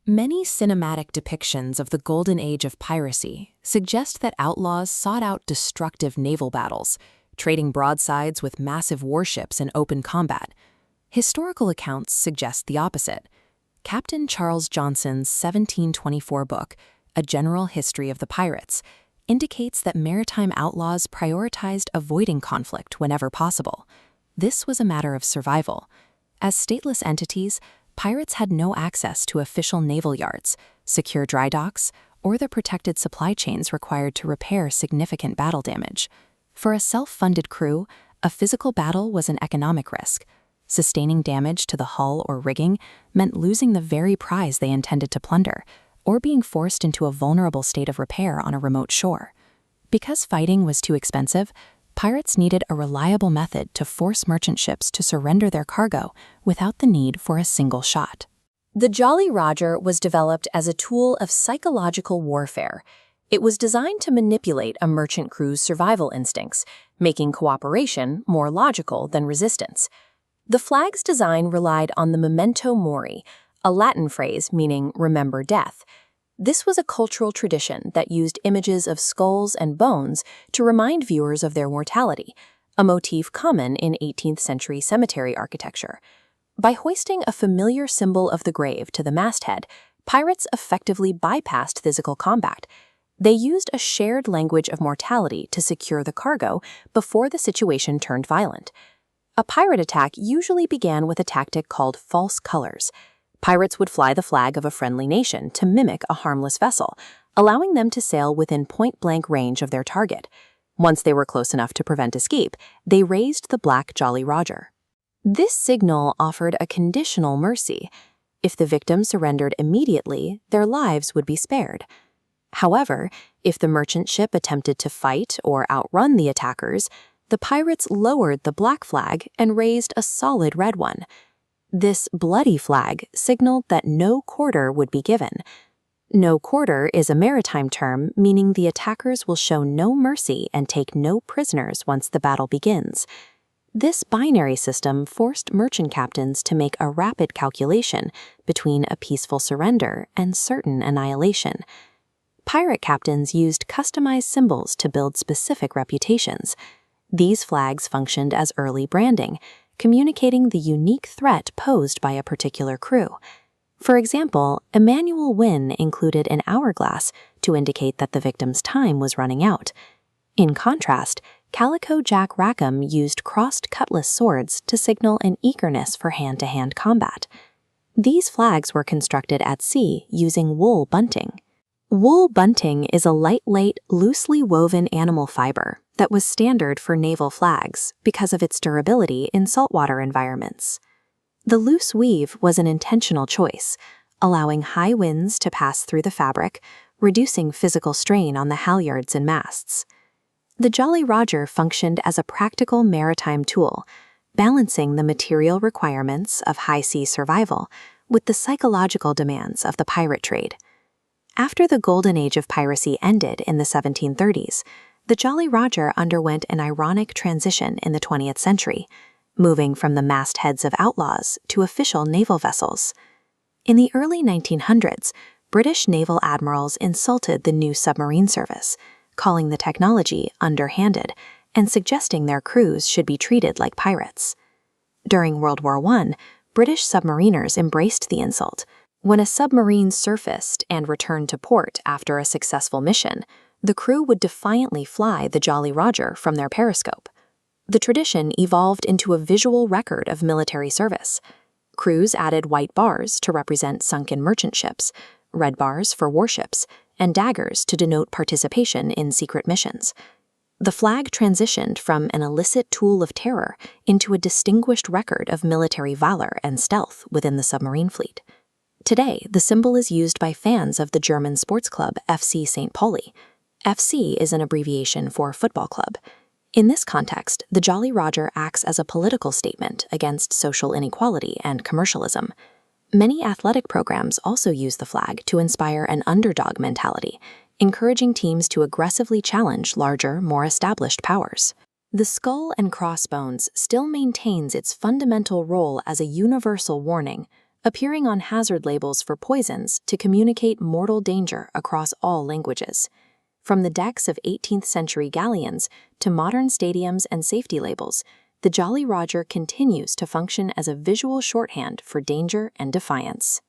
Many cinematic depictions of the golden age of piracy suggest that outlaws sought out destructive naval battles, trading broadsides with massive warships in open combat. Historical accounts suggest the opposite. Captain Charles Johnson's 1724 book, A General History of the Pirates, indicates that maritime outlaws prioritized avoiding conflict whenever possible. This was a matter of survival. As stateless entities, pirates had no access to official naval yards, secure dry docks, or the protected supply chains required to repair significant battle damage. For a self-funded crew, a physical battle was an economic risk. Sustaining damage to the hull or rigging meant losing the very prize they intended to plunder, or being forced into a vulnerable state of repair on a remote shore. Because fighting was too expensive, pirates needed a reliable method to force merchant ships to surrender their cargo without the need for a single shot. The Jolly Roger was developed as a tool of psychological warfare. It was designed to manipulate a merchant crew's survival instincts, making cooperation more logical than resistance. The flag's design relied on the memento mori, a Latin phrase meaning remember death. This was a cultural tradition that used images of skulls and bones to remind viewers of their mortality, a motif common in 18th century cemetery architecture. By hoisting a familiar symbol of the grave to the masthead, pirates effectively bypassed physical combat. They used a shared language of mortality to secure the cargo before the situation turned violent. A pirate attack usually began with a tactic called false colors. Pirates would fly the flag of a friendly nation to mimic a harmless vessel, allowing them to sail within point-blank range of their target. Once they were close enough to prevent escape, they raised the black Jolly Roger. This signal offered a conditional mercy. If the victim surrendered immediately, their lives would be spared. However, if the merchant ship attempted to fight or outrun the attackers, the pirates lowered the black flag and raised a solid red one. This bloody flag signaled that no quarter would be given. No quarter is a maritime term meaning the attackers will show no mercy and take no prisoners once the battle begins. This binary system forced merchant captains to make a rapid calculation between a peaceful surrender and certain annihilation. Pirate captains used customized symbols to build specific reputations. These flags functioned as early branding, communicating the unique threat posed by a particular crew. For example, Emmanuel Wynne included an hourglass to indicate that the victim's time was running out. In contrast, Calico Jack Rackham used crossed cutlass swords to signal an eagerness for hand-to-hand combat. These flags were constructed at sea using wool bunting. Wool bunting is a lightweight, loosely woven animal fiber that was standard for naval flags because of its durability in saltwater environments. The loose weave was an intentional choice, allowing high winds to pass through the fabric, reducing physical strain on the halyards and masts. The Jolly Roger functioned as a practical maritime tool, balancing the material requirements of high-sea survival with the psychological demands of the pirate trade. After the golden age of piracy ended in the 1730s, the Jolly Roger underwent an ironic transition in the 20th century, moving from the mastheads of outlaws to official naval vessels. In the early 1900s, British naval admirals insulted the new submarine service, calling the technology underhanded and suggesting their crews should be treated like pirates. During World War I, British submariners embraced the insult. When a submarine surfaced and returned to port after a successful mission, the crew would defiantly fly the Jolly Roger from their periscope. The tradition evolved into a visual record of military service. Crews added white bars to represent sunken merchant ships, red bars for warships, and daggers to denote participation in secret missions. The flag transitioned from an illicit tool of terror into a distinguished record of military valor and stealth within the submarine fleet. Today, the symbol is used by fans of the German sports club FC St. Pauli. FC is an abbreviation for football club. In this context, the Jolly Roger acts as a political statement against social inequality and commercialism. Many athletic programs also use the flag to inspire an underdog mentality, encouraging teams to aggressively challenge larger, more established powers. The skull and crossbones still maintains its fundamental role as a universal warning, appearing on hazard labels for poisons to communicate mortal danger across all languages. From the decks of 18th century galleons to modern stadiums and safety labels, the Jolly Roger continues to function as a visual shorthand for danger and defiance.